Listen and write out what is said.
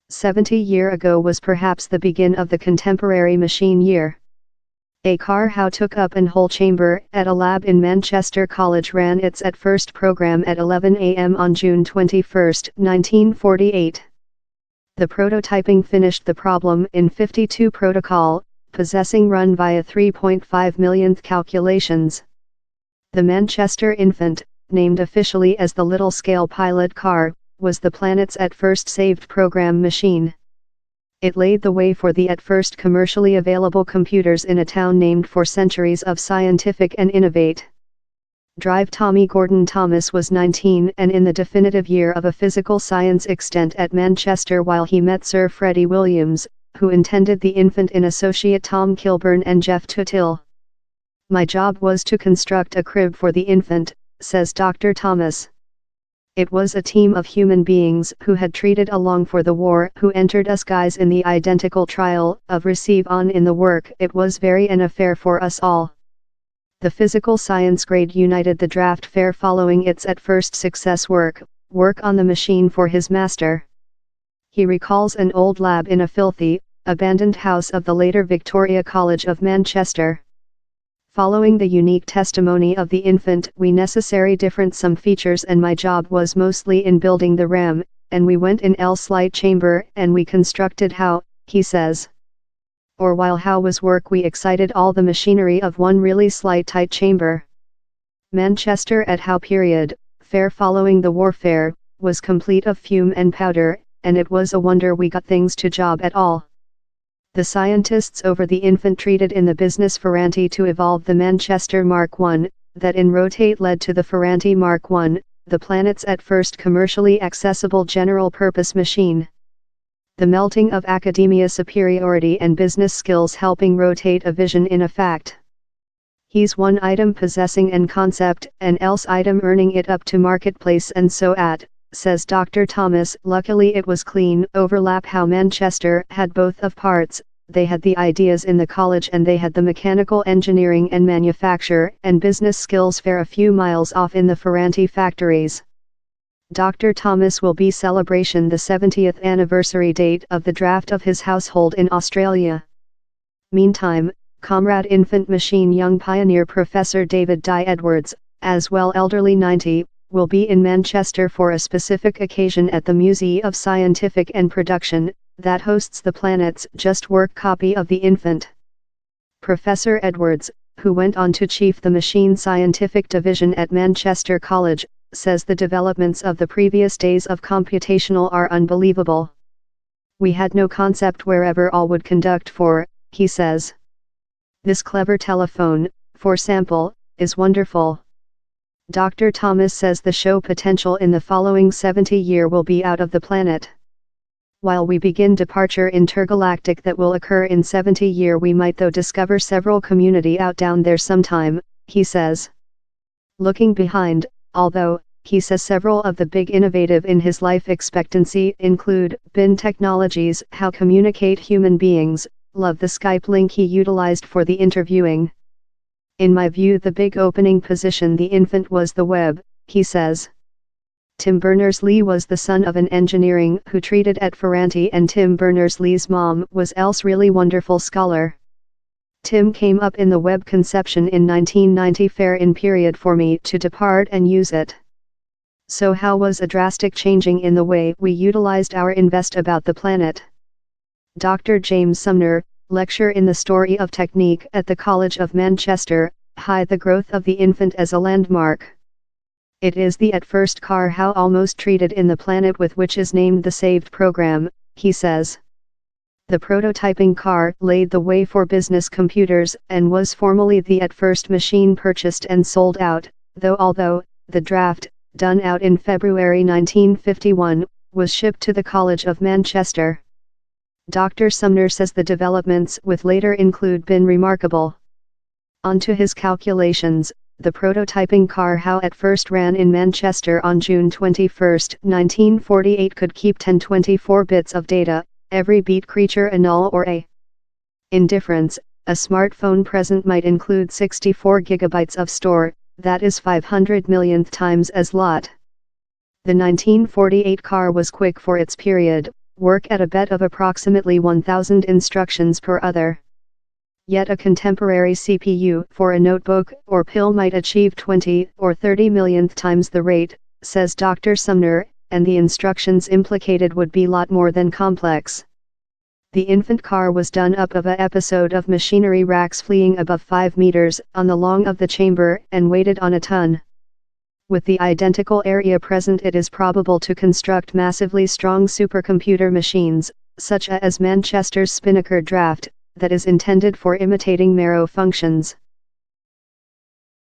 70 years ago was perhaps the begin of the contemporary machine year. A car how took up an whole chamber at a lab in Manchester College ran its at first program at 11 a.m. on June 21, 1948. The prototyping finished the problem in 52 protocol, possessing run via 3.5 millionth calculations. The Manchester Infant, named officially as the little-scale pilot car, was the planet's at first saved program machine. It laid the way for the at first commercially available computers in a town named for centuries of scientific and innovate. Drive Tommy Gordon Thomas was 19 and in the definitive year of a physical science extent at Manchester while he met Sir Freddie Williams, who intended the Infant in associate Tom Kilburn and Jeff Tuthill. My job was to construct a crib for the Infant, says Dr. Thomas. It was a team of human beings who had treated along for the war who entered us guys in the identical trial of receive on in the work. It was very an affair for us all. The physical science grade united the draft fair following its at first success work on the machine for his master. He recalls an old lab in a filthy, abandoned house of the later Victoria College of Manchester. Following the unique testimony of the Infant, we necessary different some features and my job was mostly in building the RAM, and we went in L slight chamber and we constructed how, he says. Or while how was work we excited all the machinery of one really slight tight chamber. Manchester at how period, fair following the warfare, was complete of fume and powder, and it was a wonder we got things to job at all. The scientists over the Infant treated in the business Ferranti to evolve the Manchester Mark I, that in rotate led to the Ferranti Mark I, the planet's at first commercially accessible general-purpose machine. The melting of academia superiority and business skills helping rotate a vision in a fact. He's one item possessing an concept and else item earning it up to marketplace and so at, says Dr. Thomas. Luckily it was clean overlap how Manchester had both of parts, they had the ideas in the college and they had the mechanical engineering and manufacture and business skills fair a few miles off in the Ferranti factories. Dr. Thomas will be celebration the 70th anniversary date of the draft of his household in Australia. Meantime, Comrade Infant Machine young pioneer Professor David Dye Edwards, as well elderly 90, will be in Manchester for a specific occasion at the Museum of Scientific and Production, that hosts the planet's just work copy of the Infant. Professor Edwards, who went on to chief the Machine Scientific Division at Manchester College, says the developments of the previous days of computational are unbelievable. We had no concept wherever all would conduct for, he says. This clever telephone, for sample, is wonderful. Dr. Thomas says the show potential in the following 70 year will be out of the planet. While we begin departure intergalactic that will occur in 70 year we might though discover several community out down there sometime, he says. Looking behind, although, he says several of the big innovative in his life expectancy include BIN technologies, how communicate human beings, love the Skype link he utilized for the interviewing. In my view the big opening position the Infant was the web, he says. Tim Berners-Lee was the son of an engineering who treated at Ferranti and Tim Berners-Lee's mom was else really wonderful scholar. Tim came up in the web conception in 1990 fair in period for me to depart and use it. So how was a drastic changing in the way we utilized our invest about the planet. Dr. James Sumner, lecturer in the story of technique at the College of Manchester, high the growth of the Infant as a landmark. It is the at first car how almost treated in the planet with which is named the saved program, he says. The prototyping car laid the way for business computers and was formally the at first machine purchased and sold out, although, the draft, done out in February 1951, was shipped to the College of Manchester. Dr. Sumner says the developments with later include been remarkable. Onto his calculations, the prototyping car how at first ran in Manchester on June 21, 1948 could keep 1024 bits of data, every beat creature a null or a indifference. A smartphone present might include 64 gigabytes of store, that is 500 millionth times as lot. The 1948 car was quick for its period, work at a bet of approximately 1,000 instructions per other. Yet a contemporary CPU for a notebook or pill might achieve 20 or 30 millionth times the rate, says Dr. Sumner, and the instructions implicated would be lot more than complex. The infant car was done up of a episode of machinery racks fleeing above 5 meters on the long of the chamber and weighted on a ton. With the identical area present, it is probable to construct massively strong supercomputer machines, such as Manchester's Spinnaker draft, that is intended for imitating marrow functions.